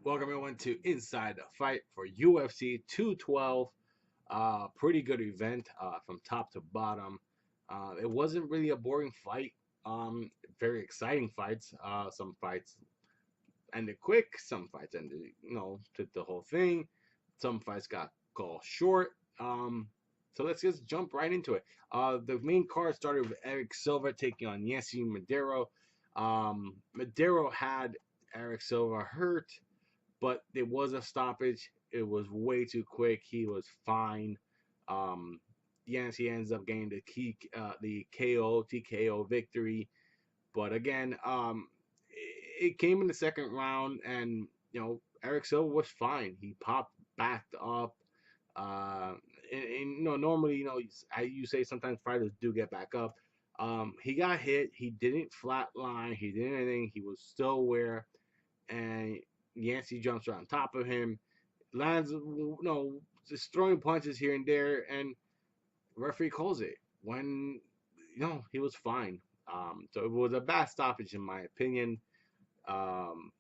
Welcome everyone to Inside the Fight for UFC 212. Pretty good event from top to bottom. It wasn't really a boring fight. Very exciting fights. Some fights ended quick. Some fights ended, took the whole thing. Some fights got called short. So let's just jump right into it. The main card started with Eric Silva taking on Yancy Medeiros. Medeiros had Eric Silva hurt, but there was a stoppage. It was way too quick. He was fine. Um, Yancey ends up getting the KO TKO victory. But again, it came in the second round, and Eric Silva was fine. He popped back up. Uh, normally, you say sometimes fighters do get back up. He got hit. He didn't flatline. He didn't anything. He was still aware, and Yancey jumps right on top of him, lands, just throwing punches here and there, and referee calls it when, he was fine. So it was a bad stoppage in my opinion. Um,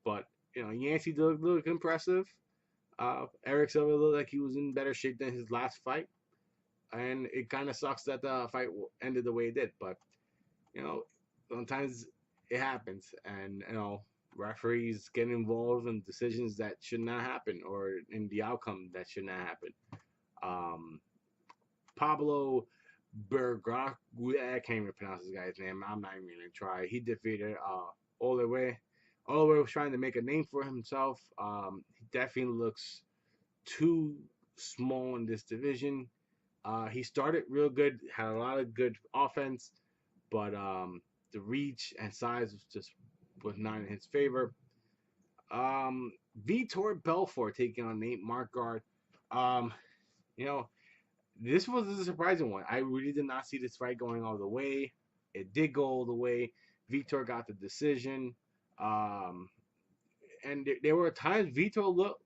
but Yancey did look impressive. Eric Silva looked like he was in better shape than his last fight, and it kind of sucks that the fight ended the way it did. But you know, sometimes it happens, and referees get involved in decisions that should not happen, or in the outcome that should not happen. Um, Pablo Bergara, I can't even pronounce this guy's name. I'm not even gonna try. He defeated Oliver. Oliver was trying to make a name for himself. He definitely looks too small in this division. He started real good, had a lot of good offense, but the reach and size was not in his favor. Vitor Belfort taking on Nate Marquardt. Um, you know, this was a surprising one. I really did not see this fight going all the way. It did go all the way. Vitor got the decision. Um, and there were times Vitor looked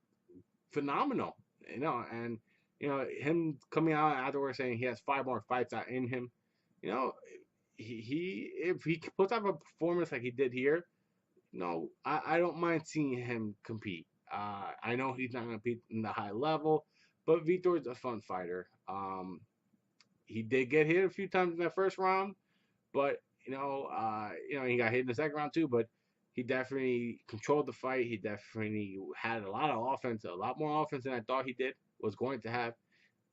phenomenal, and him coming out afterwards saying he has 5 more fights out in him. You know, he if he puts up a performance like he did here, I don't mind seeing him compete. I know he's not going to compete in the high level, but Vitor's a fun fighter. He did get hit a few times in that first round, but he got hit in the second round too. But he definitely controlled the fight. He definitely had a lot of offense, a lot more offense than I thought he was going to have.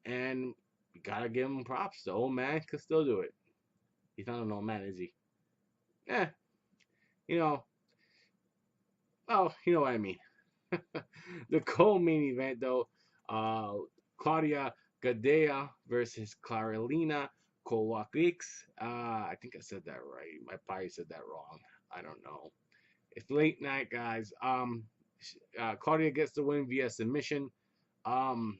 And we gotta give him props. The old man could still do it. He's not an old man, is he? Yeah, you know. Oh, you know what I mean. The co-main event though, uh, Claudia Gadea versus Carolina Kowalkiewicz. I think I said that right. I probably said that wrong. I don't know. It's late night, guys. Claudia gets the win via submission. Um,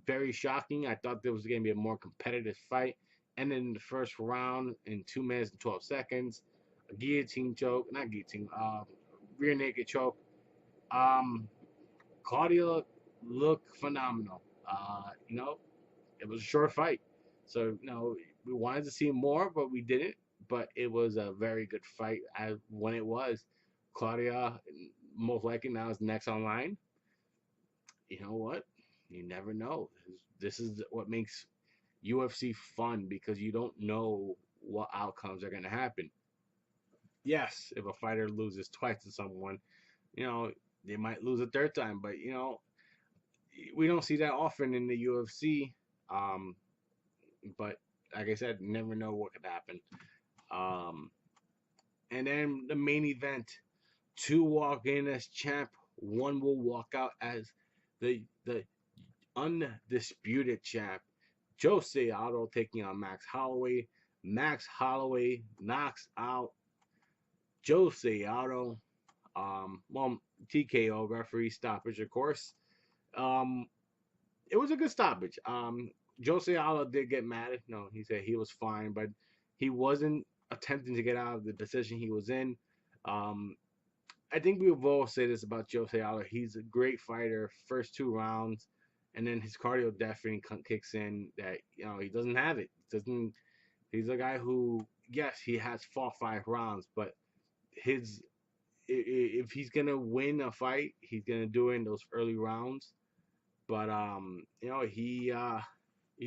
Very shocking. I thought there was going to be a more competitive fight. And in the first round, in 2 minutes and 12 seconds, a guillotine choke, not guillotine, rear naked choke. Um, Claudia looked phenomenal. It was a short fight. So, we wanted to see more, but we didn't. But it was a very good fight when it was. Claudia, most likely now is next online. You know what? You never know. This is what makes UFC fun because you don't know what outcomes are going to happen. Yes, if a fighter loses twice to someone, you know, they might lose a third time, but we don't see that often in the UFC. Um, but like I said, never know what could happen. Um, and then the main event, two walk in as champ, one will walk out as the undisputed champ. Jose Aldo taking on Max Holloway. Max Holloway knocks out Jose Aldo. TKO referee stoppage, of course. Um, it was a good stoppage. Jose Aldo did get mad. No, he said he was fine, but he wasn't attempting to get out of the position he was in. Um, I think we've all said this about Jose Aldo. He's a great fighter, first 2 rounds, and then his cardio definitely kicks in. That he doesn't have it. Doesn't. He's a guy who, yes, he has fought 5 rounds, but his if he's gonna win a fight, he's gonna do it in those early rounds. But he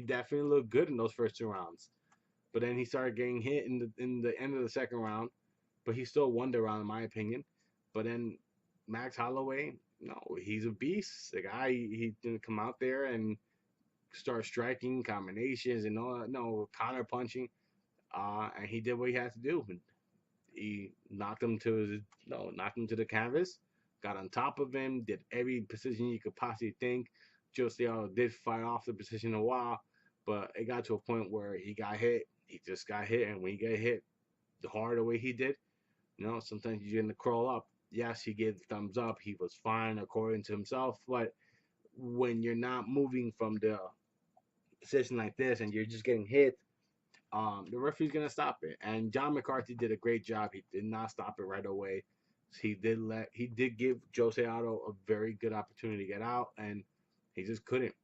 definitely looked good in those first 2 rounds. But then he started getting hit in the end of the second round. But he still won the round, in my opinion. But then Max Holloway, no, he's a beast. The guy, he didn't come out there and start striking combinations and all that. No, counter punching. And he did what he had to do. He knocked him to the canvas, got on top of him, did every position you could possibly think. Jose Aldo did fight off the position a while, but it got to a point where he got hit. He just got hit, and when he get hit the hard the way he did, sometimes you're gonna crawl up. Yes, he gave the thumbs up. He was fine according to himself, but when you're not moving from the position like this and you're just getting hit, the referee's gonna stop it. And John McCarthy did a great job. He did not stop it right away. He did give Jose Aldo a very good opportunity to get out, and he just couldn't.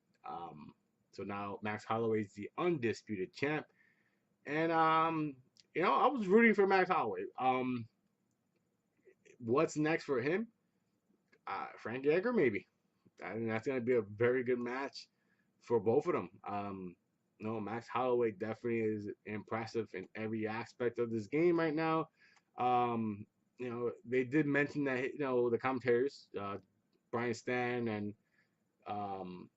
So now Max Holloway is the undisputed champ, and I was rooting for Max Holloway. What's next for him? Frankie Edgar, maybe. I think that's gonna be a very good match for both of them. No, Max Holloway definitely is impressive in every aspect of this game right now. They did mention that the commentators, Brian Stan um,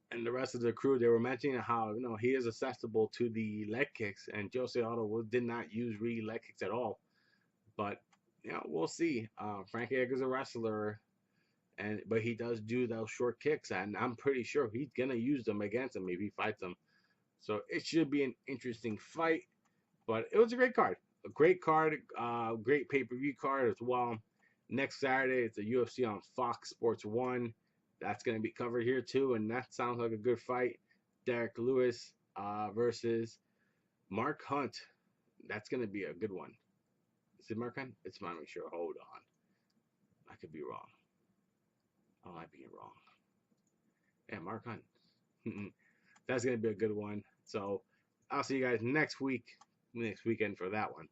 and the rest of the crew, they were mentioning how he is accessible to the leg kicks, and Jose Aldo did not use really leg kicks at all. But we'll see. Frankie Edgar's a wrestler, but he does do those short kicks, and I'm pretty sure he's gonna use them against him if he fights him. So it should be an interesting fight. But it was a great card, great pay-per-view card as well. Next Saturday, it's a UFC on Fox Sports 1. That's gonna be covered here too, and that sounds like a good fight. Derek Lewis versus Mark Hunt. That's gonna be a good one. Is it Mark Hunt? It's my make sure. Hold on, I could be wrong. I might be wrong. Yeah, Mark Hunt. That's gonna be a good one. So I'll see you guys next weekend for that one.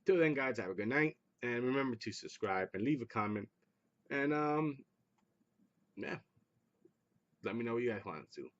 Till then, guys, have a good night, and remember to subscribe and leave a comment. And yeah, let me know what you guys want to.